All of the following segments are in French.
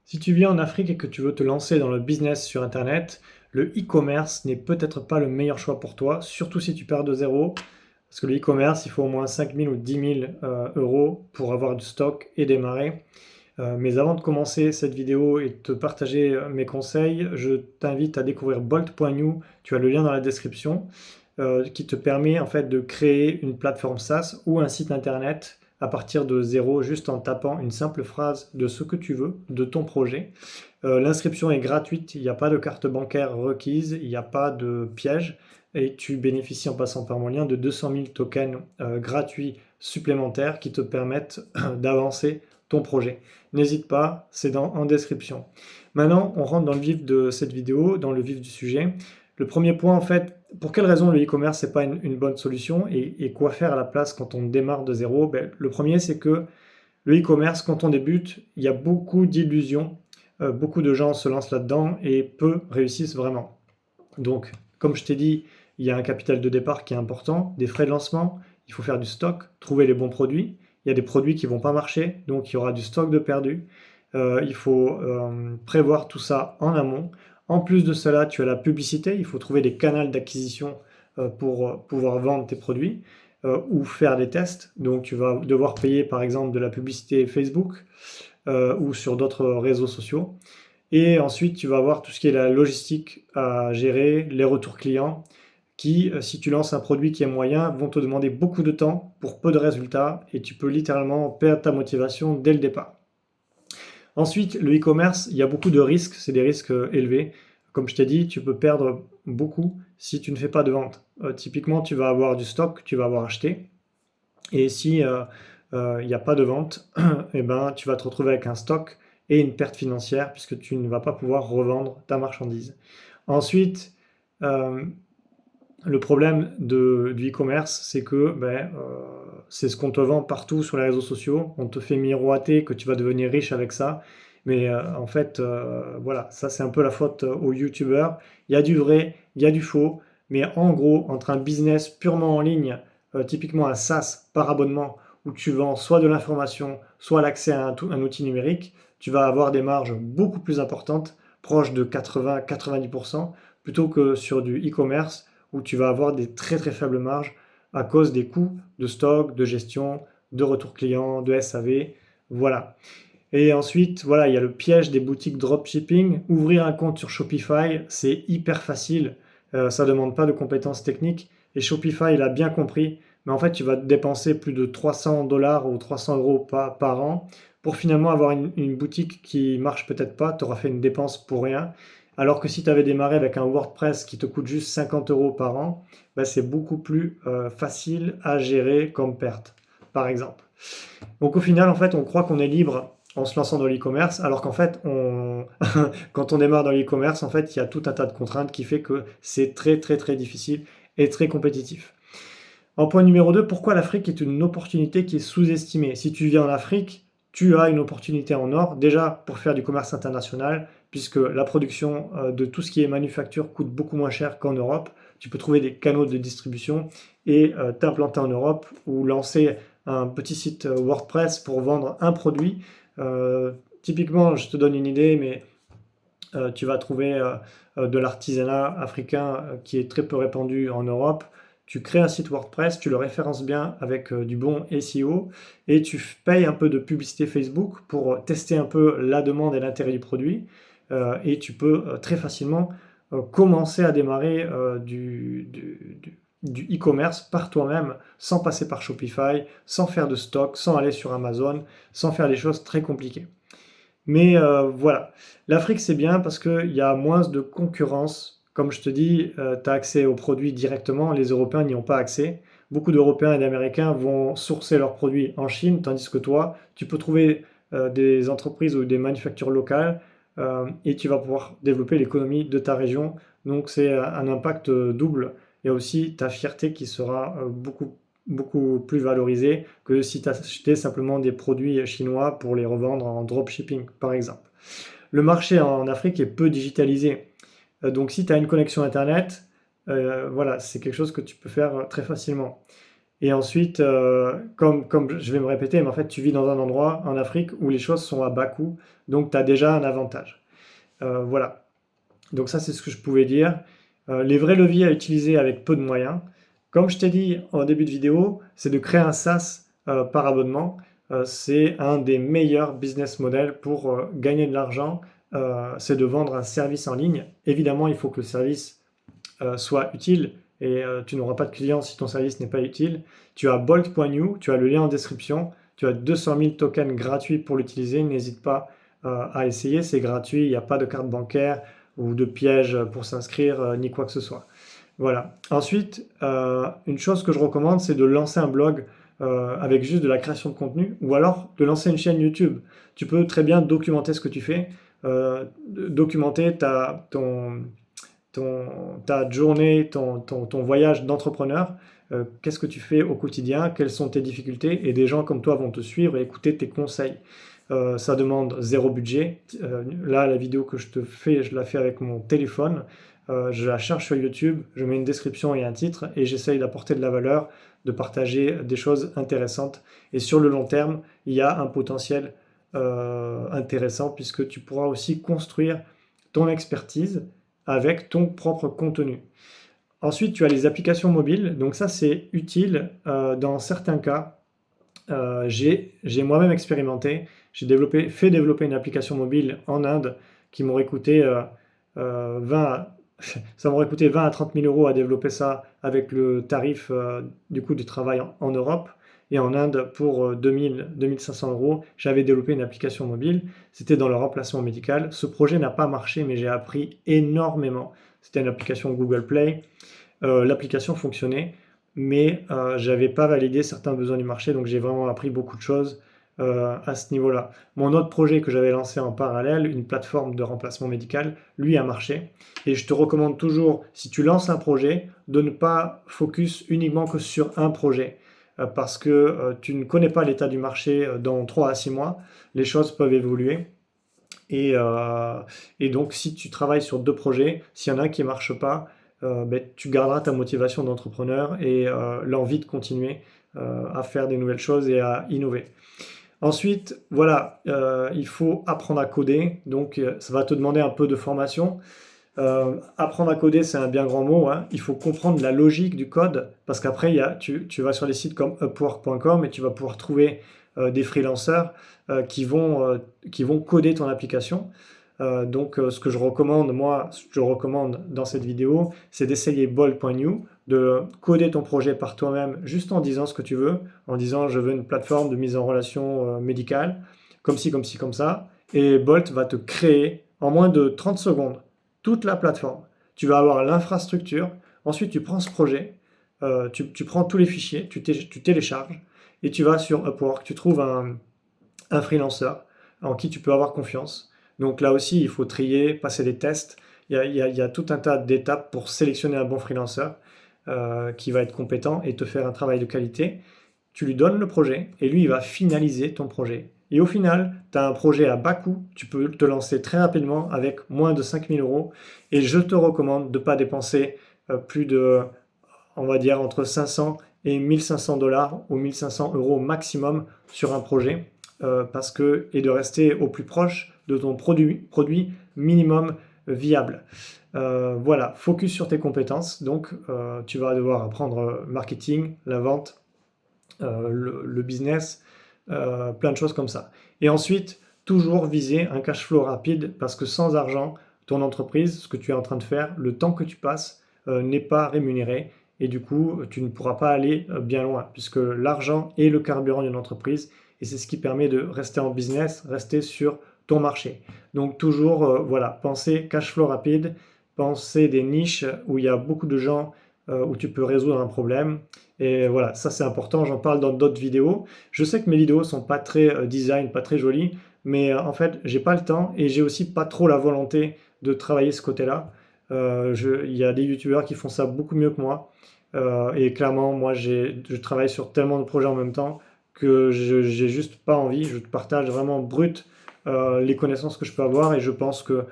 Si tu vis en Afrique et que tu veux te lancer dans le business sur Internet, le e-commerce n'est peut-être pas le meilleur choix pour toi, surtout si tu pars de zéro, parce que le e-commerce, il faut au moins 5 000 ou 10 000 euros pour avoir du stock et démarrer. Mais avant de commencer cette vidéo et de te partager mes conseils, je t'invite à découvrir Bolt.new, tu as le lien dans la description, qui te permet en fait de créer une plateforme SaaS ou un site internet à partir de zéro, juste en tapant une simple phrase de ce que tu veux, de ton projet. L'inscription est gratuite, il n'y a pas de carte bancaire requise, il n'y a pas de piège, et tu bénéficies en passant par mon lien de 200 000 tokens gratuits supplémentaires qui te permettent d'avancer ton projet. N'hésite pas, c'est en description. Maintenant, on rentre dans le vif de cette vidéo, dans le vif du sujet. Le premier point, en fait, pour quelle raison le e-commerce n'est pas une bonne solution et quoi faire à la place quand on démarre de zéro? Ben, le premier, c'est que le e-commerce, quand on débute, il y a beaucoup d'illusions. Beaucoup de gens se lancent là-dedans et peu réussissent vraiment. Donc, comme je t'ai dit, il y a un capital de départ qui est important, des frais de lancement, il faut faire du stock, trouver les bons produits. Il y a des produits qui ne vont pas marcher, donc il y aura du stock de perdu. Il faut prévoir tout ça en amont. En plus de cela, tu as la publicité, il faut trouver des canaux d'acquisition pour pouvoir vendre tes produits ou faire des tests. Donc tu vas devoir payer par exemple de la publicité Facebook ou sur d'autres réseaux sociaux. Et ensuite, tu vas avoir tout ce qui est la logistique à gérer, les retours clients, qui, si tu lances un produit qui est moyen, vont te demander beaucoup de temps pour peu de résultats et tu peux littéralement perdre ta motivation dès le départ. Ensuite, le e-commerce, il y a beaucoup de risques, c'est des risques élevés. Comme je t'ai dit, tu peux perdre beaucoup si tu ne fais pas de vente. Typiquement, tu vas avoir du stock, tu vas avoir acheté, et si il n'y a pas de vente, eh ben, tu vas te retrouver avec un stock et une perte financière puisque tu ne vas pas pouvoir revendre ta marchandise. Ensuite, euh, le problème du e-commerce, c'est que c'est ce qu'on te vend partout sur les réseaux sociaux. On te fait miroiter que tu vas devenir riche avec ça. Mais en fait, voilà, ça c'est un peu la faute aux youtubeurs. Il y a du vrai, il y a du faux. Mais en gros, entre un business purement en ligne, typiquement un SaaS par abonnement, où tu vends soit de l'information, soit l'accès à un outil numérique, tu vas avoir des marges beaucoup plus importantes, proches de 80-90%, plutôt que sur du e-commerce où tu vas avoir des très très faibles marges à cause des coûts de stock, de gestion, de retour client, de SAV. Voilà. Et ensuite, voilà, il y a le piège des boutiques dropshipping. Ouvrir un compte sur Shopify, c'est hyper facile. Ça ne demande pas de compétences techniques. Et Shopify l'a bien compris. Mais en fait, tu vas dépenser plus de 300 $ ou 300 euros par an pour finalement avoir une boutique qui marche peut-être pas. Tu auras fait une dépense pour rien. Alors que si tu avais démarré avec un WordPress qui te coûte juste 50 euros par an, bah, c'est beaucoup plus facile à gérer comme perte, par exemple. Donc au final, en fait, on croit qu'on est libre en se lançant dans l'e-commerce, alors qu'en fait, quand on démarre dans l'e-commerce, en fait, il y a tout un tas de contraintes qui fait que c'est très très très difficile et très compétitif. En point numéro 2, pourquoi l'Afrique est une opportunité qui est sous-estimée? Si tu vis en Afrique, tu as une opportunité en or, déjà pour faire du commerce international, puisque la production de tout ce qui est manufacture coûte beaucoup moins cher qu'en Europe. Tu peux trouver des canaux de distribution et t'implanter en Europe ou lancer un petit site WordPress pour vendre un produit. Typiquement, je te donne une idée, mais tu vas trouver de l'artisanat africain qui est très peu répandu en Europe. Tu crées un site WordPress, tu le références bien avec du bon SEO et tu payes un peu de publicité Facebook pour tester un peu la demande et l'intérêt du produit. Et tu peux très facilement commencer à démarrer du e-commerce par toi-même sans passer par Shopify, sans faire de stock, sans aller sur Amazon, sans faire des choses très compliquées. Mais voilà, l'Afrique c'est bien parce qu'il y a moins de concurrence. Comme je te dis, tu as accès aux produits directement, les Européens n'y ont pas accès. Beaucoup d'Européens et d'Américains vont sourcer leurs produits en Chine, tandis que toi, tu peux trouver des entreprises ou des manufactures locales et tu vas pouvoir développer l'économie de ta région. Donc c'est un impact double. Il y a aussi ta fierté qui sera beaucoup plus valorisée que si tu achetais simplement des produits chinois pour les revendre en dropshipping, par exemple. Le marché en Afrique est peu digitalisé. Donc si tu as une connexion Internet, voilà, c'est quelque chose que tu peux faire très facilement. Et ensuite, comme je vais me répéter, mais en fait, tu vis dans un endroit en Afrique où les choses sont à bas coût, donc tu as déjà un avantage. Voilà. Donc ça, c'est ce que je pouvais dire. Les vrais leviers à utiliser avec peu de moyens. Comme je t'ai dit en début de vidéo, c'est de créer un SaaS par abonnement. C'est un des meilleurs business models pour gagner de l'argent. C'est de vendre un service en ligne. Évidemment, il faut que le service soit utile et tu n'auras pas de clients si ton service n'est pas utile. Tu as Bolt.new, tu as le lien en description. Tu as 200 000 tokens gratuits pour l'utiliser. N'hésite pas à essayer, c'est gratuit, il n'y a pas de carte bancaire ou de piège pour s'inscrire, ni quoi que ce soit. Voilà. Ensuite, une chose que je recommande, c'est de lancer un blog avec juste de la création de contenu, ou alors de lancer une chaîne YouTube. Tu peux très bien documenter ce que tu fais, documenter ta journée, ton voyage d'entrepreneur. Qu'est-ce que tu fais au quotidien, quelles sont tes difficultés, et des gens comme toi vont te suivre et écouter tes conseils. Ça demande zéro budget. Là, la vidéo que je te fais, je la fais avec mon téléphone. Je la cherche sur YouTube, je mets une description et un titre et j'essaye d'apporter de la valeur, de partager des choses intéressantes. Et sur le long terme, il y a un potentiel intéressant puisque tu pourras aussi construire ton expertise avec ton propre contenu. Ensuite, tu as les applications mobiles. Donc ça, c'est utile dans certains cas. J'ai moi-même expérimenté. J'ai fait développer une application mobile en Inde qui m'aurait coûté 20 ça m'aurait coûté 20 à 30 000 euros à développer ça avec le tarif du coût du travail en Europe. Et en Inde, pour 2000, 2500 euros, j'avais développé une application mobile. C'était dans le remplacement médical. Ce projet n'a pas marché, mais j'ai appris énormément. C'était une application Google Play. L'application fonctionnait, mais j'avais pas validé certains besoins du marché, donc j'ai vraiment appris beaucoup de choses à ce niveau-là. Mon autre projet que j'avais lancé en parallèle, une plateforme de remplacement médical, lui a marché. Et je te recommande toujours, si tu lances un projet, de ne pas focus uniquement que sur un projet. Parce que tu ne connais pas l'état du marché dans 3 à 6 mois. Les choses peuvent évoluer. Et donc, si tu travailles sur 2 projets, s'il y en a un qui ne marche pas, ben, tu garderas ta motivation d'entrepreneur et l'envie de continuer à faire des nouvelles choses et à innover. Ensuite, voilà, il faut apprendre à coder, donc ça va te demander un peu de formation. Apprendre à coder, c'est un bien grand mot, hein. Il faut comprendre la logique du code, parce qu'après, tu vas sur les sites comme upwork.com et tu vas pouvoir trouver des freelanceurs qui vont coder ton application. Donc, ce que je recommande, moi, ce que je recommande dans cette vidéo, c'est d'essayer Bolt.new, de coder ton projet par toi-même, juste en disant ce que tu veux, en disant je veux une plateforme de mise en relation médicale, comme ci, comme ci, comme ça, et Bolt va te créer en moins de 30 secondes toute la plateforme. Tu vas avoir l'infrastructure, ensuite tu prends ce projet, tu prends tous les fichiers, tu télécharges, et tu vas sur Upwork, tu trouves un freelanceur en qui tu peux avoir confiance. Donc là aussi, il faut trier, passer des tests. Il y a tout un tas d'étapes pour sélectionner un bon freelanceur qui va être compétent et te faire un travail de qualité. Tu lui donnes le projet et lui, il va finaliser ton projet. Et au final, tu as un projet à bas coût, tu peux te lancer très rapidement avec moins de 5 000 euros. Et je te recommande de ne pas dépenser plus de, on va dire, entre 500 et 1500 dollars ou 1500 euros maximum sur un projet. Et de rester au plus proche de ton produit minimum viable. Voilà, focus sur tes compétences. Donc, tu vas devoir apprendre marketing, la vente, le business, plein de choses comme ça. Et ensuite, toujours viser un cash flow rapide parce que sans argent, ton entreprise, ce que tu es en train de faire, le temps que tu passes n'est pas rémunéré. Et du coup, tu ne pourras pas aller bien loin puisque l'argent est le carburant d'une entreprise et c'est ce qui permet de rester en business, rester sur ton marché. Donc toujours, voilà, penser cash flow rapide, penser des niches où il y a beaucoup de gens, où tu peux résoudre un problème. Et voilà, ça c'est important, j'en parle dans d'autres vidéos. Je sais que mes vidéos sont pas très design, pas très jolies, mais en fait, j'ai pas le temps et j'ai aussi pas trop la volonté de travailler ce côté-là. Il y a des youtubeurs qui font ça beaucoup mieux que moi. Et clairement, moi, je travaille sur tellement de projets en même temps que j'ai juste pas envie. Je te partage vraiment brut les connaissances que je peux avoir, et je pense que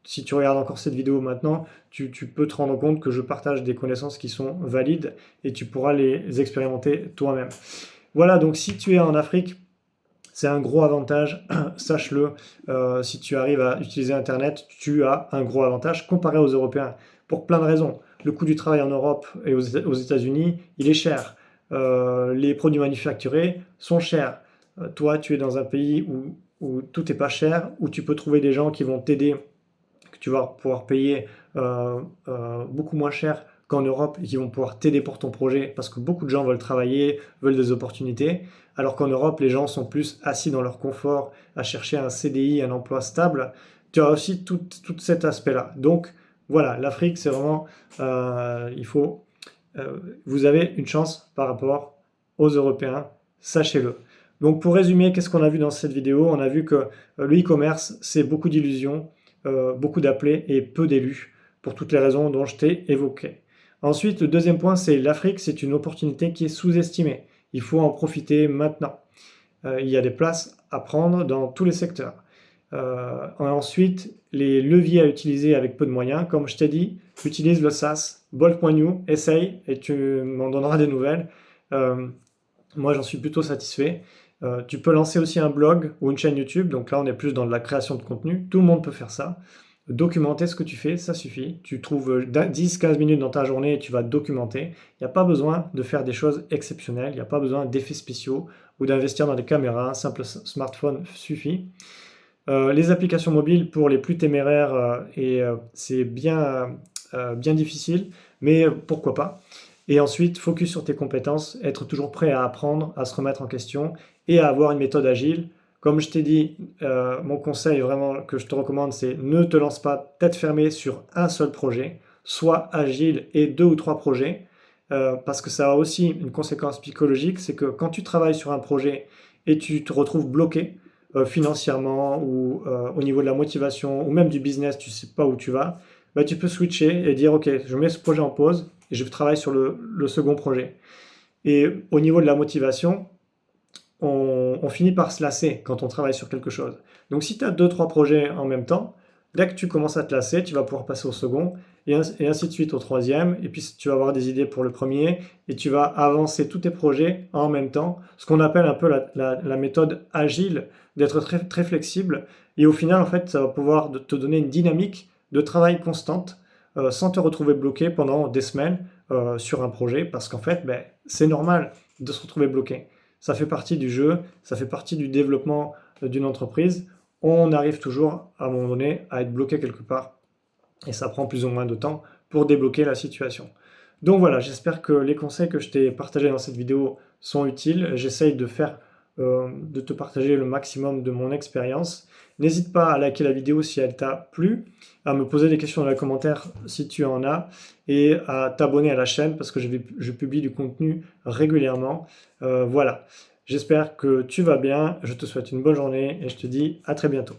si tu regardes encore cette vidéo maintenant, tu peux te rendre compte que je partage des connaissances qui sont valides et tu pourras les expérimenter toi-même. Voilà, donc si tu es en Afrique, c'est un gros avantage, sache-le, si tu arrives à utiliser Internet, tu as un gros avantage comparé aux Européens, pour plein de raisons. Le coût du travail en Europe et aux États-Unis, il est cher. Les produits manufacturés sont chers. Toi, tu es dans un pays où tout n'est pas cher, où tu peux trouver des gens qui vont t'aider, que tu vas pouvoir payer beaucoup moins cher qu'en Europe, et qui vont pouvoir t'aider pour ton projet, parce que beaucoup de gens veulent travailler, veulent des opportunités, alors qu'en Europe, les gens sont plus assis dans leur confort, à chercher un CDI, un emploi stable. Tu as aussi tout cet aspect-là. Donc voilà, l'Afrique, c'est vraiment, vous avez une chance par rapport aux Européens, sachez-le. Donc pour résumer, qu'est-ce qu'on a vu dans cette vidéo? On a vu que le e-commerce, c'est beaucoup d'illusions, beaucoup d'appelés et peu d'élus, pour toutes les raisons dont je t'ai évoquées. Ensuite, le deuxième point, c'est l'Afrique, c'est une opportunité qui est sous-estimée. Il faut en profiter maintenant. Il y a des places à prendre dans tous les secteurs. Ensuite, les leviers à utiliser avec peu de moyens, comme je t'ai dit, utilise le SaaS, Bolt.new, essaye et tu m'en donneras des nouvelles. Moi, j'en suis plutôt satisfait. Tu peux lancer aussi un blog ou une chaîne YouTube, donc là on est plus dans de la création de contenu, tout le monde peut faire ça. Documenter ce que tu fais, ça suffit. Tu trouves 10-15 minutes dans ta journée et tu vas documenter. Il n'y a pas besoin de faire des choses exceptionnelles, il n'y a pas besoin d'effets spéciaux ou d'investir dans des caméras, un simple smartphone suffit. Les applications mobiles pour les plus téméraires, c'est bien difficile, mais pourquoi pas. Et ensuite, focus sur tes compétences, être toujours prêt à apprendre, à se remettre en question et à avoir une méthode agile. Comme je t'ai dit, mon conseil vraiment que je te recommande, c'est ne te lance pas tête fermée sur un seul projet, sois agile et 2 ou 3 projets, parce que ça a aussi une conséquence psychologique, c'est que quand tu travailles sur un projet et tu te retrouves bloqué financièrement ou au niveau de la motivation ou même du business, tu ne sais pas où tu vas, bah, tu peux switcher et dire ok, je mets ce projet en pause et je travaille sur le second projet. Et au niveau de la motivation, on finit par se lasser quand on travaille sur quelque chose. Donc si tu as 2-3 projets en même temps, dès que tu commences à te lasser, tu vas pouvoir passer au second et ainsi de suite au troisième. Et puis tu vas avoir des idées pour le premier et tu vas avancer tous tes projets en même temps. Ce qu'on appelle un peu la méthode agile, d'être très, très flexible. Et au final, en fait, ça va pouvoir te donner une dynamique de travail constante sans te retrouver bloqué pendant des semaines sur un projet. Parce qu'en fait, ben, c'est normal de se retrouver bloqué. Ça fait partie du jeu, ça fait partie du développement d'une entreprise. On arrive toujours, à un moment donné, à être bloqué quelque part. Et ça prend plus ou moins de temps pour débloquer la situation. Donc voilà, j'espère que les conseils que je t'ai partagés dans cette vidéo sont utiles. J'essaye de te partager le maximum de mon expérience. N'hésite pas à liker la vidéo si elle t'a plu, à me poser des questions dans les commentaires si tu en as, et à t'abonner à la chaîne parce que je publie du contenu régulièrement. Voilà, j'espère que tu vas bien, je te souhaite une bonne journée et je te dis à très bientôt.